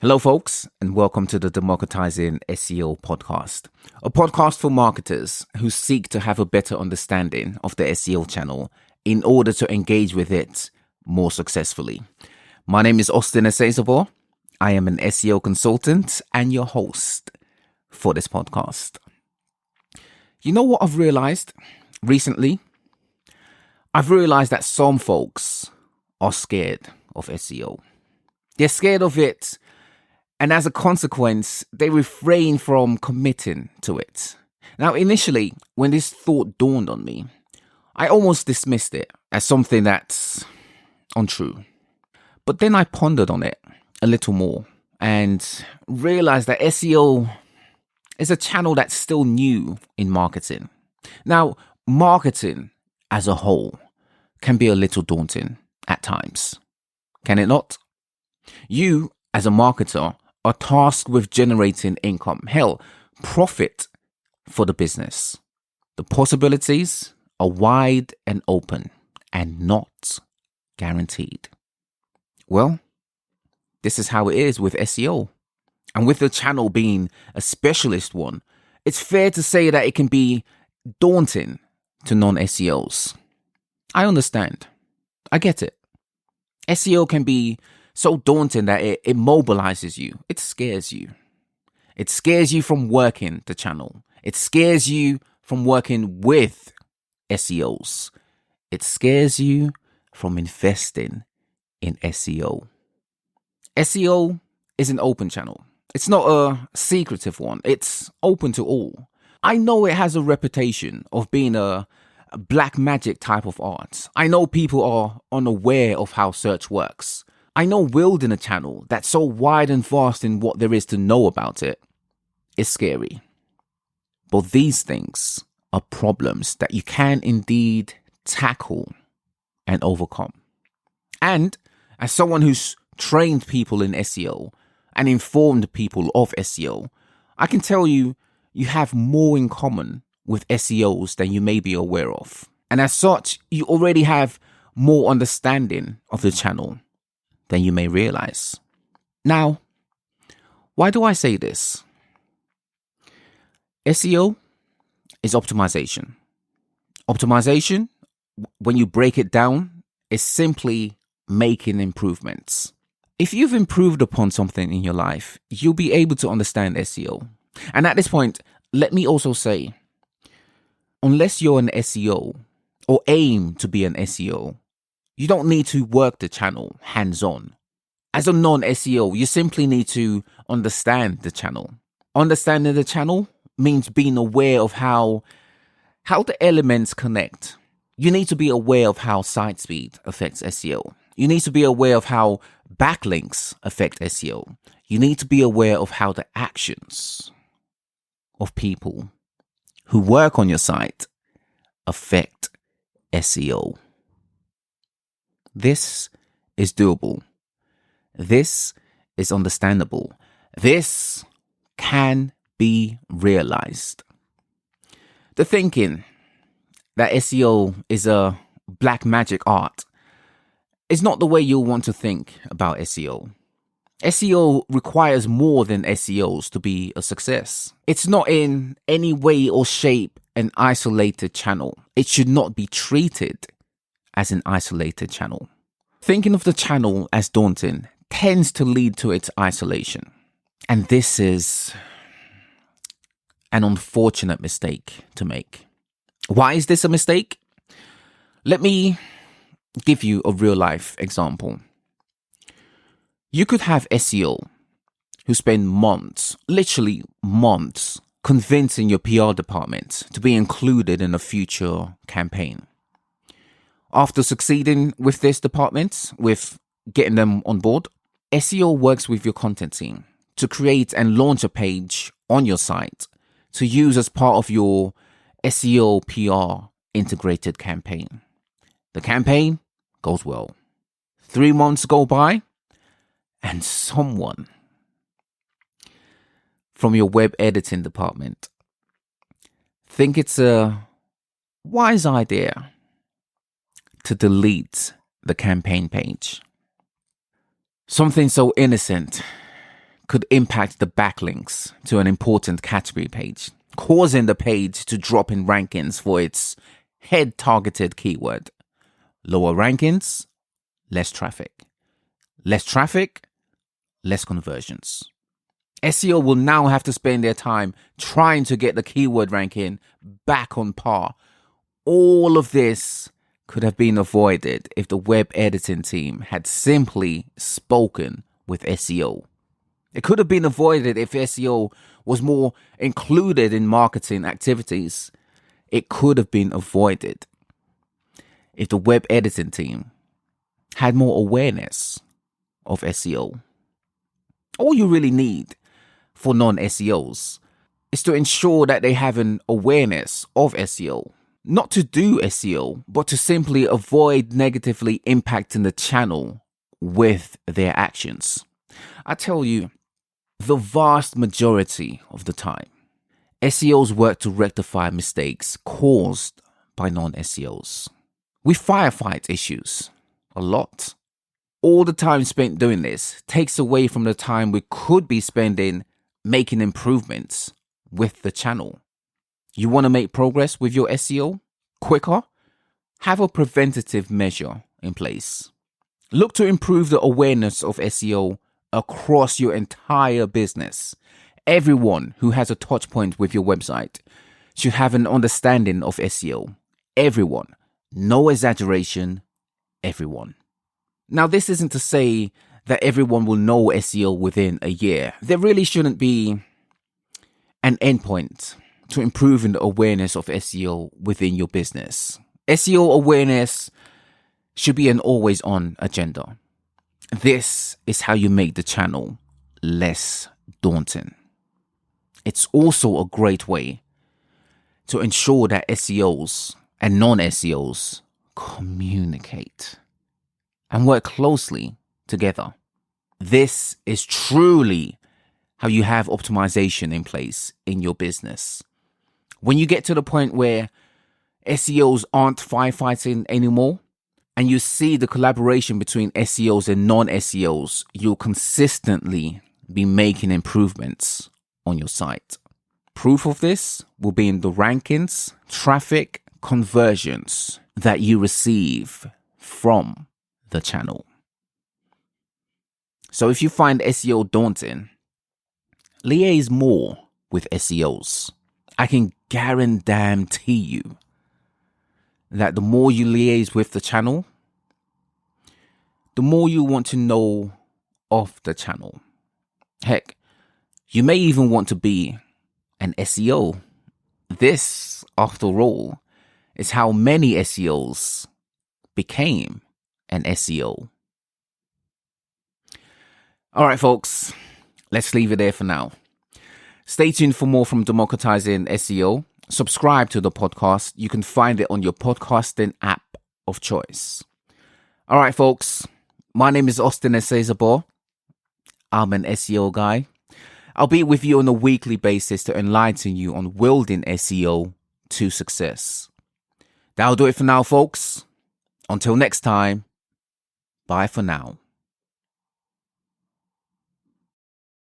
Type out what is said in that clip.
Hello, folks, and welcome to the Democratizing SEO podcast, a podcast for marketers who seek to have a better understanding of the SEO channel in order to engage with it more successfully. My name is Austine Esezobor. I am an SEO consultant and your host for this podcast. You know what I've realized recently? I've realized that some folks are scared of SEO. They're scared of it. And as a consequence, they refrain from committing to it. Now, initially, when this thought dawned on me, I almost dismissed it as something that's untrue. But then I pondered on it a little more and realized that SEO is a channel that's still new in marketing. Now, marketing as a whole can be a little daunting at times. Can it not? You, as a marketer, are tasked with generating income, profit for the business. The possibilities are wide and open and not guaranteed. Well, this is how it is with SEO. And with the channel being a specialist one, it's fair to say that it can be daunting to non-SEOs. I understand. I get it. SEO can be so daunting that it immobilizes you. It scares you. It scares you from working the channel. It scares you from working with SEOs. It scares you from investing in SEO. SEO is an open channel. It's not a secretive one. It's open to all. I know it has a reputation of being a black magic type of art. I know people are unaware of how search works. I know wielding a channel that's so wide and vast in what there is to know about it is scary. But these things are problems that you can indeed tackle and overcome. And as someone who's trained people in SEO and informed people of SEO, I can tell you, you have more in common with SEOs than you may be aware of. And as such, you already have more understanding of the channel than you may realize. Now, why do I say this? SEO is optimization. Optimization, when you break it down, is simply making improvements. If you've improved upon something in your life, you'll be able to understand SEO. And at this point, let me also say, unless you're an SEO or aim to be an SEO, you don't need to work the channel hands-on. As a non-SEO, you simply need to understand the channel. Understanding the channel means being aware of how the elements connect. You need to be aware of how site speed affects SEO. You need to be aware of how backlinks affect SEO. You need to be aware of how the actions of people who work on your site affect SEO. This is doable. This is understandable. This can be realized. The thinking that SEO is a black magic art is not the way you'll want to think about SEO. SEO requires more than SEOs to be a success. It's not in any way or shape an isolated channel. It should not be treated as an isolated channel. Thinking of the channel as daunting tends to lead to its isolation. And this is an unfortunate mistake to make. Why is this a mistake? Let me give you a real life example. You could have SEO who spend months, literally months, convincing your PR department to be included in a future campaign. After succeeding with this department, with getting them on board, SEO works with your content team to create and launch a page on your site to use as part of your SEO PR integrated campaign. The campaign goes well. 3 months go by, and someone from your web editing department think it's a wise idea to delete the campaign page. Something so innocent could impact the backlinks to an important category page, causing the page to drop in rankings for its head-targeted keyword. Lower rankings, less traffic. Less traffic, less conversions. SEO will now have to spend their time trying to get the keyword ranking back on par. All of this could have been avoided if the web editing team had simply spoken with SEO. It could have been avoided if SEO was more included in marketing activities. It could have been avoided if the web editing team had more awareness of SEO. All you really need for non-SEOs is to ensure that they have an awareness of SEO. Not to do SEO, but to simply avoid negatively impacting the channel with their actions. I tell you, the vast majority of the time, SEOs work to rectify mistakes caused by non-SEOs. We firefight issues a lot. All the time spent doing this takes away from the time we could be spending making improvements with the channel. You want to make progress with your SEO quicker? Have a preventative measure in place. Look to improve the awareness of SEO across your entire business. Everyone who has a touch point with your website should have an understanding of SEO. Everyone. No exaggeration. Everyone. Now, this isn't to say that everyone will know SEO within a year. There really shouldn't be an endpoint to improving the awareness of SEO within your business. SEO awareness should be an always-on agenda. This is how you make the channel less daunting. It's also a great way to ensure that SEOs and non-SEOs communicate and work closely together. This is truly how you have optimization in place in your business. When you get to the point where SEOs aren't firefighting anymore, and you see the collaboration between SEOs and non-SEOs, you'll consistently be making improvements on your site. Proof of this will be in the rankings, traffic, conversions that you receive from the channel. So if you find SEO daunting, liaise more with SEOs. I can guarantee you that the more you liaise with the channel, the more you want to know of the channel. Heck, you may even want to be an SEO. This, after all, is how many SEOs became an SEO. All right, folks, let's leave it there for now. Stay tuned for more from Democratizing SEO. Subscribe to the podcast. You can find it on your podcasting app of choice. All right, folks. My name is Austine Esezobor. I'm an SEO guy. I'll be with you on a weekly basis to enlighten you on wielding SEO to success. That'll do it for now, folks. Until next time, bye for now.